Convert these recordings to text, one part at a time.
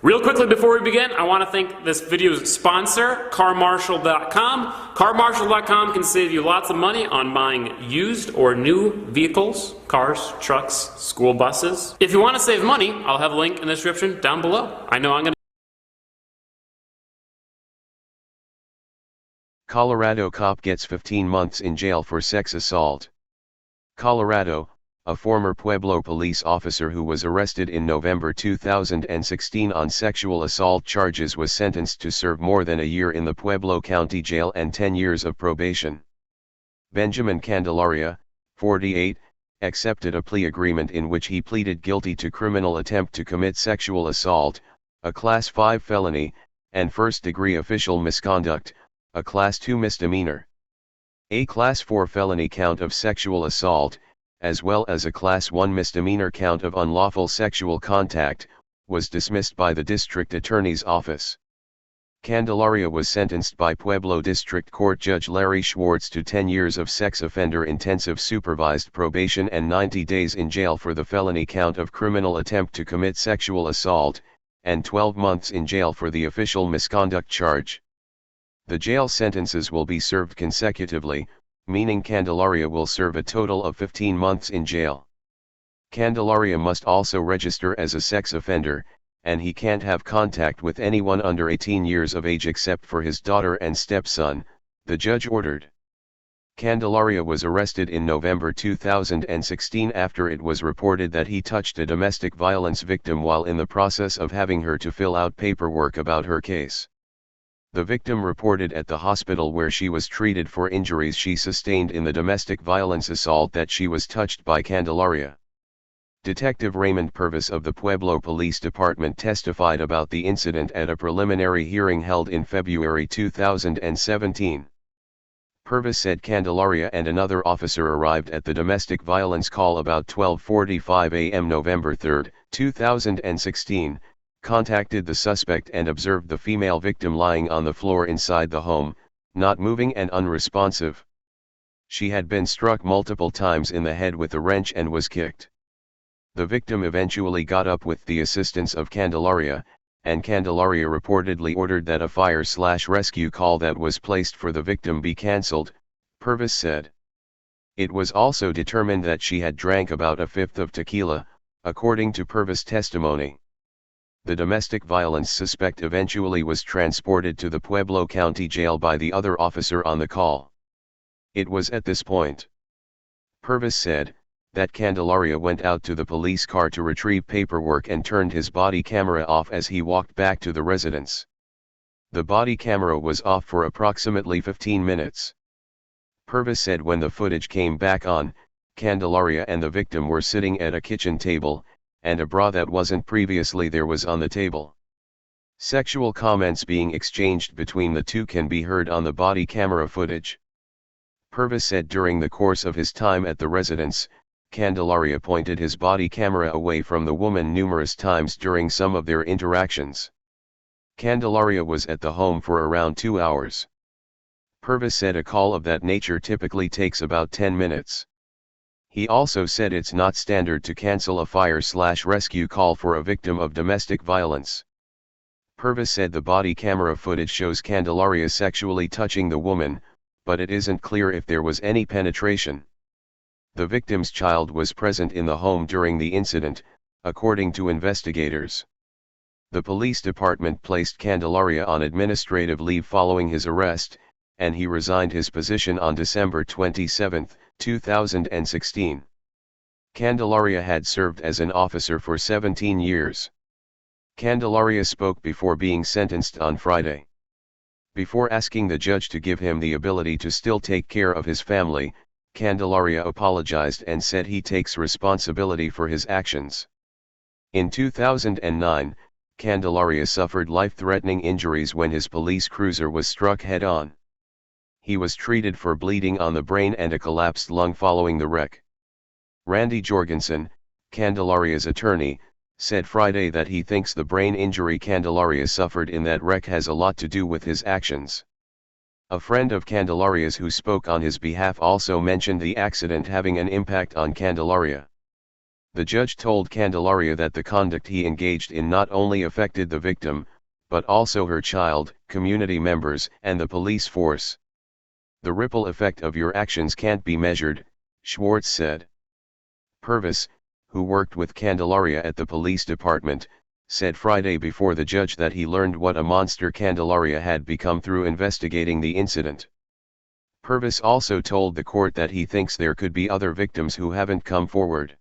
Real quickly before we begin, I want to thank this video's sponsor, CarMarshal.com. CarMarshal.com can save you lots of money on buying used or new vehicles, cars, trucks, school buses. If you want to save money, I'll have a link in the description down below. I know I'm going to. Colorado cop gets 15 months in jail for sex assault. Colorado, a former Pueblo police officer who was arrested in November 2016 on sexual assault charges was sentenced to serve more than a year in the Pueblo County Jail and 10 years of probation. Benjamin Candelaria, 48, accepted a plea agreement in which he pleaded guilty to criminal attempt to commit sexual assault, a Class 5 felony, and first-degree official misconduct, a Class 2 misdemeanor. A Class 4 felony count of sexual assault, as well as a Class 1 misdemeanor count of unlawful sexual contact, was dismissed by the district attorney's office. Candelaria was sentenced by Pueblo District Court Judge Larry Schwartz to 10 years of sex offender intensive supervised probation and 90 days in jail for the felony count of criminal attempt to commit sexual assault, and 12 months in jail for the official misconduct charge. The jail sentences will be served consecutively, meaning Candelaria will serve a total of 15 months in jail. Candelaria must also register as a sex offender, and he can't have contact with anyone under 18 years of age except for his daughter and stepson, the judge ordered. Candelaria was arrested in November 2016 after it was reported that he touched a domestic violence victim while in the process of having her to fill out paperwork about her case. The victim reported at the hospital where she was treated for injuries she sustained in the domestic violence assault that she was touched by Candelaria. Detective Raymond Purvis of the Pueblo Police Department testified about the incident at a preliminary hearing held in February 2017. Purvis said Candelaria and another officer arrived at the domestic violence call about 12:45 a.m. November 3, 2016, contacted the suspect and observed the female victim lying on the floor inside the home, not moving and unresponsive. She had been struck multiple times in the head with a wrench and was kicked. The victim eventually got up with the assistance of Candelaria, and Candelaria reportedly ordered that a fire/rescue call that was placed for the victim be cancelled, Purvis said. It was also determined that she had drank about a fifth of tequila, according to Purvis' testimony. The domestic violence suspect eventually was transported to the Pueblo County Jail by the other officer on the call. It was at this point, Purvis said, that Candelaria went out to the police car to retrieve paperwork and turned his body camera off as he walked back to the residence. The body camera was off for approximately 15 minutes. Purvis said when the footage came back on, Candelaria and the victim were sitting at a kitchen table, and a bra that wasn't previously there was on the table. Sexual comments being exchanged between the two can be heard on the body camera footage. Purvis said during the course of his time at the residence, Candelaria pointed his body camera away from the woman numerous times during some of their interactions. Candelaria was at the home for around 2 hours. Purvis said a call of that nature typically takes about 10 minutes. He also said it's not standard to cancel a fire/rescue call for a victim of domestic violence. Purvis said the body camera footage shows Candelaria sexually touching the woman, but it isn't clear if there was any penetration. The victim's child was present in the home during the incident, according to investigators. The police department placed Candelaria on administrative leave following his arrest, and he resigned his position on December 27, 2016. Candelaria had served as an officer for 17 years. Candelaria spoke before being sentenced on Friday. Before asking the judge to give him the ability to still take care of his family, Candelaria apologized and said he takes responsibility for his actions. In 2009, Candelaria suffered life-threatening injuries when his police cruiser was struck head-on. He was treated for bleeding on the brain and a collapsed lung following the wreck. Randy Jorgensen, Candelaria's attorney, said Friday that he thinks the brain injury Candelaria suffered in that wreck has a lot to do with his actions. A friend of Candelaria's who spoke on his behalf also mentioned the accident having an impact on Candelaria. The judge told Candelaria that the conduct he engaged in not only affected the victim, but also her child, community members, and the police force. The ripple effect of your actions can't be measured, Schwartz said. Purvis, who worked with Candelaria at the police department, said Friday before the judge that he learned what a monster Candelaria had become through investigating the incident. Purvis also told the court that he thinks there could be other victims who haven't come forward.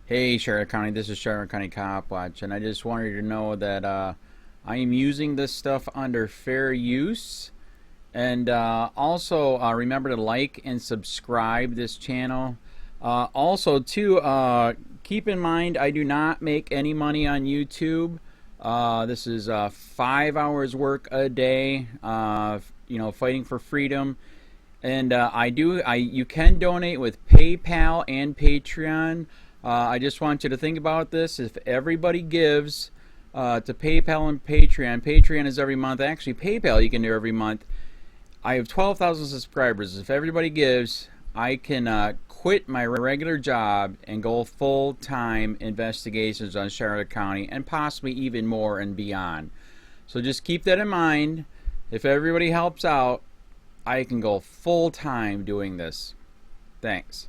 Hey Charlotte County, this is Charlotte County Cop Watch, and I just wanted you to know that I am using this stuff under fair use. And also remember to like and subscribe this channel. Also too, keep in mind I do not make any money on YouTube. This is 5 hours work a day, you know, fighting for freedom. And you can donate with PayPal and Patreon. I just want you to think about this. If everybody gives to PayPal and Patreon, Patreon is every month. Actually, PayPal you can do every month. I have 12,000 subscribers. If everybody gives, I can quit my regular job and go full-time investigations on Charlotte County and possibly even more and beyond. So just keep that in mind. If everybody helps out, I can go full-time doing this. Thanks.